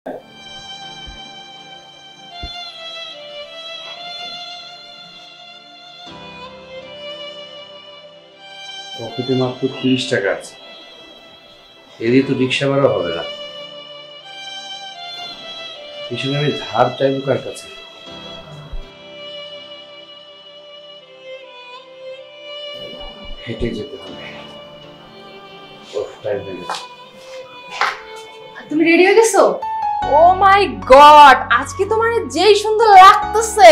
পকেটে মাত্র 30 টাকা আছে, এদিকে তো রিক্সা ভাড়া হবে না। পিছনে আমি ধার চাইবো কার কাছে? হেঁটে যেতে হবে। তুমি রেডি হয়ে গেছো? ও মাই গড, আজকে তোমার যেই সুন্দর লাগতেছে,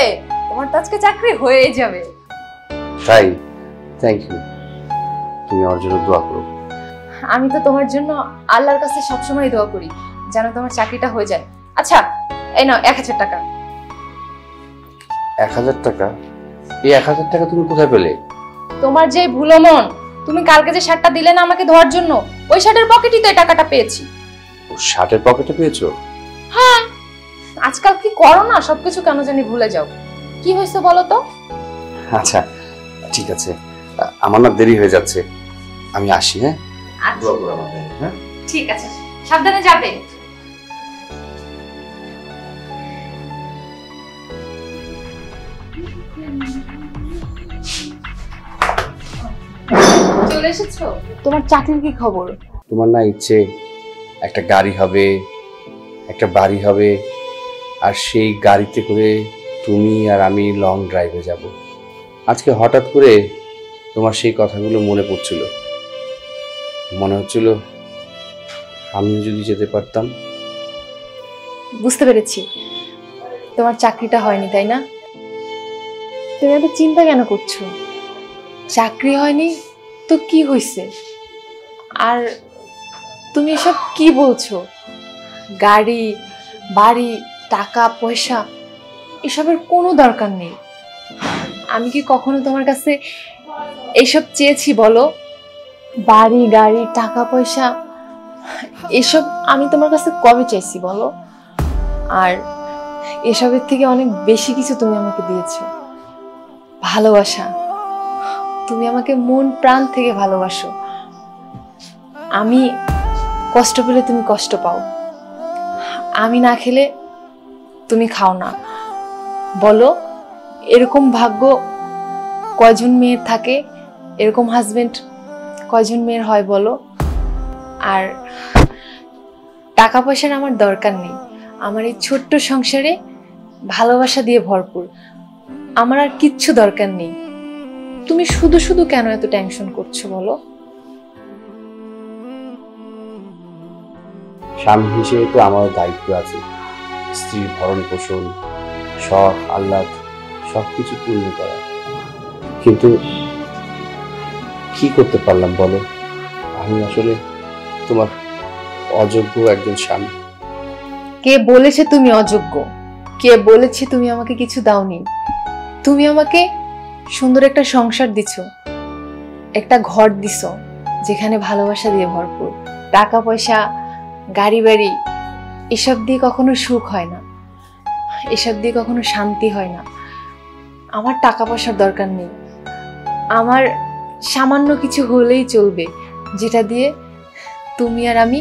তোমার তো আজকে চাকরি হয়ে যাবে। তাই? Thank you. তুমি আমার জন্য দোয়া করো। আমি তো তোমার জন্য আল্লাহর কাছে সবসময় দোয়া করি যেন তোমার চাকরিটা হয়ে যায়। আচ্ছা, এই নাও 1000 টাকা। 1000 টাকা? এই 1000 টাকা তুমি কোথায় পেলে? তোমার যে ভুলো মন, তুমি কালকে যে শার্টটা দিলে না আমাকে ধোয়ার জন্য, ওই শার্টের পকেটেই তো এই টাকাটা পেয়েছি। শার্টের পকেটে পেয়েছো? হ্যাঁ, আজকাল কি করো না, সবকিছু কেন জানি ভুলে যাও। কি হয়েছে বলো তো? আচ্ছা ঠিক আছে, আমার না দেরি হয়ে যাচ্ছে, আমি আসি। হ্যাঁ, দোয়া করো আমার জন্য। হ্যাঁ ঠিক আছে, সাবধানে যাবে। চলে এসেছো? তোমার চাকরির কি খবর? তোমার না ইচ্ছে একটা গাড়ি হবে, একটা বাড়ি হবে, আর সেই গাড়িতে করে তুমি আর আমি লং ড্রাইভে যাব। আজকে হঠাৎ করে তোমার সেই কথাগুলো মনে পড়ছিল, মনে হচ্ছিল আমিও যদি যেতে পারতাম। বুঝতে পেরেছি, তোমার চাকরিটা হয়নি তাই না? তুমি এত চিন্তা কেন করছো? চাকরি হয়নি তো কি হয়েছে? আর তুমি এসব কি বলছো? গাড়ি বাড়ি টাকা পয়সা এসবের কোনো দরকার নেই। আমি কি কখনো তোমার কাছে এইসব চেয়েছি বলো? বাড়ি গাড়ি টাকা পয়সা এসব আমি তোমার কাছে কবে চাইছি বলো? আর এসবের থেকে অনেক বেশি কিছু তুমি আমাকে দিয়েছো, ভালোবাসা। তুমি আমাকে মন প্রাণ থেকে ভালোবাসো। আমি কষ্ট পেলে তুমি কষ্ট পাও, আমি না খেলে তুমি খাও না। বলো, এরকম ভাগ্য কয়জন মেয়ের থাকে? এরকম হাজবেন্ড কয়জন মেয়ের হয় বলো? আর টাকা পয়সার আমার দরকার নেই, আমার এই ছোট্ট সংসারে ভালোবাসা দিয়ে ভরপুর। আমার আর কিচ্ছু দরকার নেই। তুমি শুধু শুধু কেন এত টেনশন করছো বলো? স্বামী হিসেবে তো আমারও দায়িত্ব আছে, স্ত্রীর ভরণ পোষণ, শখ আহ্লাদ সবকিছু পূর্ণ করা। কিন্তু কি করতে পারলাম বলো? আমি আসলে তোমার অযোগ্য একজন স্বামী। কে বলেছে তুমি অযোগ্য? কে বলেছে তুমি আমাকে কিছু দাওনি? তুমি আমাকে সুন্দর একটা সংসার দিছো, একটা ঘর দিছো যেখানে ভালোবাসা দিয়ে ভরপুর। টাকা পয়সা গাড়ি বাড়ি এসব দিয়ে কখনো সুখ হয় না, এসব দিয়ে কখনো শান্তি হয় না। আমার টাকা পয়সার দরকার নেই, আমার সামান্য কিছু হলেই চলবে, যেটা দিয়ে তুমি আর আমি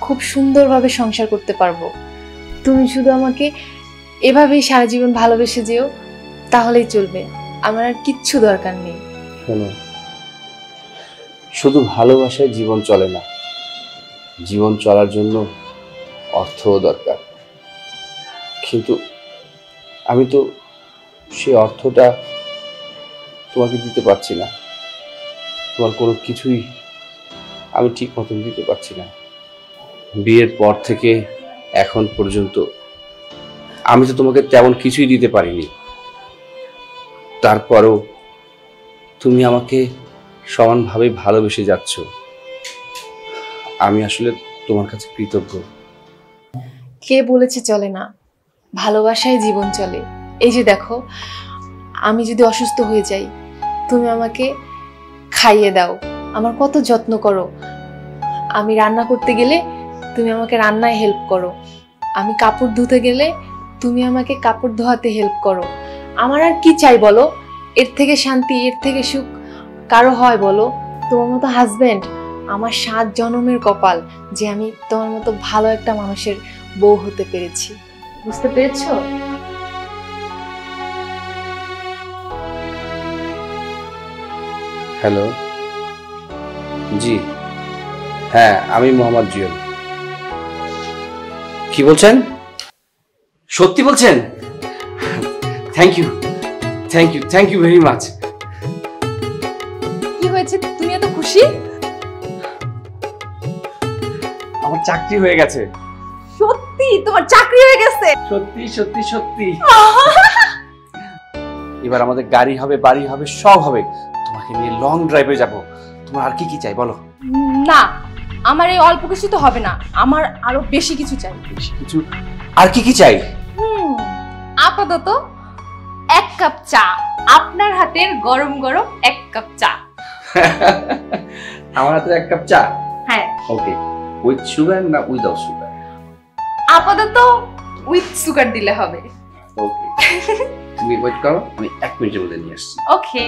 খুব সুন্দরভাবে সংসার করতে পারবো। তুমি শুধু আমাকে এভাবেই সারা জীবন ভালোবেসে যেও, তাহলেই চলবে। আমার আর কিচ্ছু দরকার নেই। শোনো, শুধু ভালোবাসায় জীবন চলে না, জীবন চলার জন্য অর্থও দরকার। কিন্তু আমি তো সেই অর্থটা তোমাকে দিতে পারছি না, তোমার কোনো কিছুই আমি ঠিক মতন দিতে পারছি না। বিয়ের পর থেকে এখন পর্যন্ত আমি তো তোমাকে তেমন কিছুই দিতে পারিনি, তারপরও তুমি আমাকে সমানভাবে ভালোবেসে যাচ্ছ। আমি আসলে তোমার কাছে কৃতজ্ঞ। কে বলেছে চলে না? ভালোবাসায় জীবন চলে। এই যে দেখো, আমি যদি অসুস্থ হয়ে যাই, তুমি আমাকে খাইয়ে দাও, আমার কত যত্ন করো। আমি রান্না করতে গেলে তুমি আমাকে রান্নায় হেল্প করো, আমি কাপড় ধুতে গেলে তুমি আমাকে কাপড় ধোয়াতে হেল্প করো। আমার আর কি চাই বলো? এর থেকে শান্তি, এর থেকে সুখ কারো হয় বলো? তোমার মতো হাজবেন্ড আমার 7 জন্মের কপাল, যে আমি তোমার মতো ভালো একটা মানুষের বউ হতে পেরেছি। বুঝতে পেরেছো? হ্যালো, জি হ্যাঁ, আমি মোহাম্মদ জুয়েল। কি বলছেন? সত্যি বলছেন? Thank you, thank you, thank you very much. কি হয়েছে, তুমি এত খুশি? আমার চাকরি হয়ে গেছে। সত্যি তোমার চাকরি হয়ে গেছে? সত্যি সত্যি সত্যি। এবার আমাদের গাড়ি হবে, বাড়ি হবে, সব হবে। তোমাকে নিয়ে লং ড্রাইভে যাব। তোমার আর কি কি চাই বলো? না, আমার এই অল্প কিছু তো হবে না, আমার আরো বেশি কিছু চাই। বেশি কিছু? আর কি কি চাই? আপাতত 1 কাপ চা, আপনার হাতের গরম গরম 1 কাপ চা। আমার হাতে 1 কাপ চা? হ্যাঁ। ওকে, উইথ সুগার না উইদাউট সুগার? আপাতত উইথ সুগার দিলে হবে। ওকে, তুমি ওয়েট করো, আমি 1 মিনিটের মধ্যে নিয়ে আসছি। ওকে।